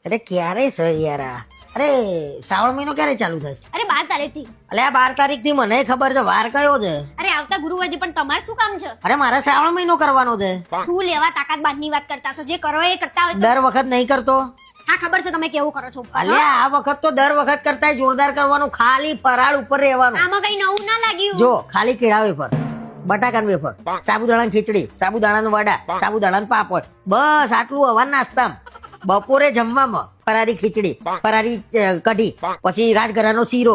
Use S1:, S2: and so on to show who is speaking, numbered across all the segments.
S1: અરે ક્યારે છે યાર આ? અરે શ્રાવણ મહિનો ક્યારે ચાલુ થશે?
S2: અરે 12 તારીખથી.
S1: અલે આ 12 તારીખથી મને ખબર છે, વાર કયો છે?
S2: અરે આવતા ગુરુવારથી. પણ તમારે શું કામ છે?
S1: અરે મારે શ્રાવણ મહિનો કરવાનો છે.
S2: શું લેવા તાકાત બાદની વાત કરતા છો? જે કરો એ કરતા હોય તો.
S1: દર વખત નહીં કરતો.
S2: હા ખબર છે તમે કેવું કરો છો.
S1: અલે આ વખત તો દર વખત કરતા જોરદાર કરવાનું, ખાલી ફરાળ ઉપર રહેવાનું.
S2: આમાં કઈ નવું ના લાગ્યું.
S1: જો ખાલી કેળા વેફર, બટાકાનું વેફર, સાબુદાણાની ખીચડી, સાબુદાણાનું વડા, સાબુદાણાનું પાપડ, બસ આટલું હવા નાસ્તામાં. બપોરે જમવામાં ફરારી ખીચડી, ફરારી કઢી, પછી રાજગરાનો શીરો,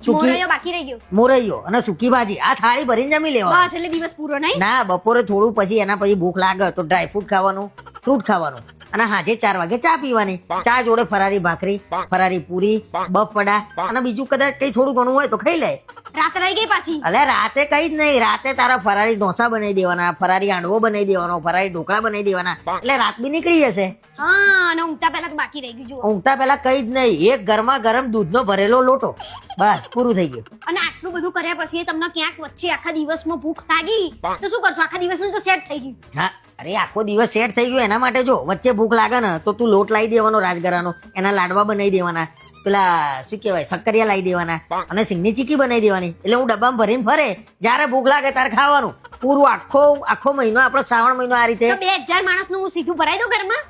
S1: સૂકી
S2: મોરૈયો બાકી રહી ગયો.
S1: મોરૈયો અને સૂકી ભાજી. આ થાળી ભરીને જમી લેવાનું.
S2: બસ એટલે દિવસ પૂરો નહીં.
S1: ના, બપોરે થોડું, પછી એના પછી ભૂખ લાગે તો ડ્રાય ફ્રૂટ ખાવાનું, ફ્રૂટ ખાવાનું, અને હાજે 4 વાગે ચા પીવાની. ચા જોડે ફરારી ભાખરી, ફરારી પૂરી, બફડા, અને બીજું કદાચ કઈ થોડું ઘણું હોય તો ખાઈ લે.
S2: રાત રહી ગઈ પાછી.
S1: અલે રાતે કઈ જ નહીં, રાતે તારા ફરારી ઢોસા બનાવી દેવાના, ફરારી હાંડવો બનાવી દેવાનો, ફરારી ઢોકળા બનાવી દેવાના, એટલે રાત બી નીકળી જશે.
S2: હા, અને ઊંઘતા પહેલા તો બાકી રહી ગયું. જુઓ,
S1: ઊંઘતા પહેલા કઈ જ નહીં, એક ગરમા ગરમ દૂધનો ભરેલો લોટો, બસ પૂરું થઈ ગયું.
S2: અને આટલું બધું કર્યા પછી તમને ક્યાંક વચ્ચે આખા દિવસમાં ભૂખ લાગી તો શું કરશો? આખા દિવસનું તો સેટ થઈ ગયું.
S1: હા, અરે આખો દિવસ સેટ થઈ ગયો. એના માટે જો વચ્ચે ભૂખ લાગે ને તો તું લોટ લાવી દેવાનો રાજગરાનો, એના લાડવા બનાવી દેવાના, પેલા શું કહેવાય સક્કરિયા લાવી દેવાના, અને સિંગની ચીકી બનાવી દેવાની. એટલે હું ડબ્બામાં ભરીને ફરે, જ્યારે ભૂખ લાગે ત્યારે ખાવાનું. પૂરું આખો મહિનો આપણો શ્રાવણ મહિનો આ રીતે.
S2: તો 2000 માણસનું હું સીધું ભરાઈ દઉં ઘરમાં?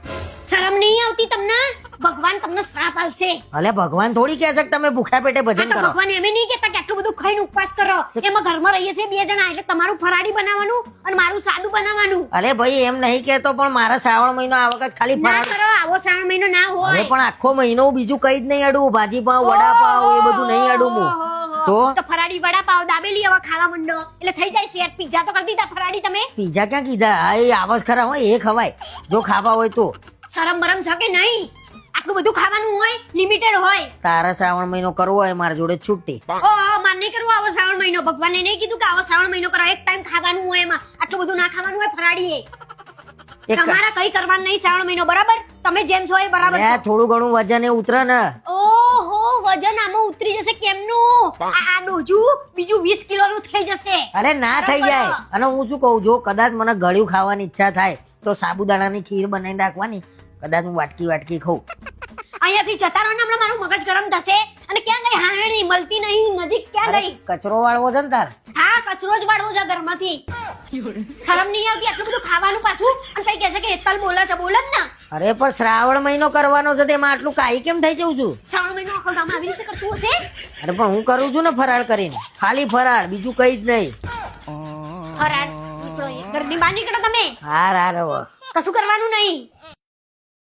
S2: શરમ નહીં આવતી તમને? ભગવાન તમને શ્રાપ આલશે.
S1: અલે ભગવાન થોડી કહે છે કે તમે ભૂખ્યા પેટે ભજન
S2: આ તો
S1: કરો.
S2: ભગવાન એમ નહીં કહેતા કે આટલું બધું ખાઈને ઉપવાસ કરો. એમાં ઘરમાં રહીએ છીએ 2 જણા, એટલે તમારું ફરાળી બનાવવાનું અને મારું સાદું બનાવવાનું.
S1: અરે ભાઈ એમ નહીં કહેતો, પણ મારા શ્રાવણ મહિનો આ વખત ખાલી
S2: ના
S1: ફરાળ.
S2: કરો, આવો શ્રાવણ મહિનો ના
S1: અરે
S2: હોય.
S1: પણ આખો મહિનો બીજું કઈ જ નહીં અડું. ભાજી પાવ, વડા પાવ એ બધું નહીં અડું હું. તો
S2: તો ફરાળી વડાપાવ દાબેલી હવે ખાવા માંડો એટલે થઈ જાય સેટ. પિઝા તો કરી દીધા, ફરાળી તમે?
S1: પીઝા ક્યાં કીધા? આ એ આવાજ ખરા હોય એ ખવાય જો ખાવા હોય તો.
S2: શરમ બરમ છે કે નહીં? આટલું બધું ખાવાનું હોય, લિમિટેડ હોય.
S1: તારા શ્રાવણ મહિનો કરવો હોય મારા જોડે છૂટી.
S2: માન નહીં કરવું આવો શ્રાવણ મહિનો. ભગવાને નહીં કીધું કે આવો શ્રાવણ મહિનો કરો, એક ટાઈમ ખાવાનું હોય, એમાં આટલું બધું ના ખાવાનું હોય ફરાળી.
S1: એક
S2: તમારા કઈ કરવાનું નહીં શ્રાવણ મહિનો, બરાબર? તમે જેમ છો એ બરાબર
S1: લે,
S2: છો.
S1: થોડું ઘણું વજન એ ઉતરે ને.
S2: ઓહો, વજન આમાં ઉતરી જશે કેમનું? આ ડોજું બીજું 20 કિલોનું થઈ જશે.
S1: અરે ના થઈ જાય. અને હું શું કહું, જો કદાચ મને ગળ્યું ખાવાની ઈચ્છા થાય તો સાબુદાણાની ખીર બનાવીને રાખવાની, કદાચ હું વાટકી ખાઉં.
S2: અહીંયાથી જતા રહો ને, હમણાં મારું મગજ ગરમ થશે. અને ક્યાં ગઈ હારણી? મળતી નહીં, નજીક ક્યાં
S1: અરે
S2: ગઈ?
S1: કચરો વાળવો છે ને તાર.
S2: હા, કચરો જ વાળવો છે ઘરમાંથી. શરમ નહીં આવતી આટલું બધું ખાવાનું પાછું? અને કઈ કહેશે કે હેતલ બોલે છે? બોલે જ ને.
S1: અરે પણ શ્રાવણ મહિનો કરવાનો છે તેમાં આટલું કાઈ કેમ થઈ જઉં છું?
S2: શ્રાવણ મહિનો આખો ગામ આવી રીતે કરતું હશે?
S1: અરે પણ હું કરું છું ને ફરાળ કરીને, ખાલી ફરાળ, બીજું કઈ જ નહીં.
S2: ફરાળ નીકળો, ઘરની બહાર નીકળો તમે.
S1: હાર હાર હવે
S2: કશું કરવાનું નહીં.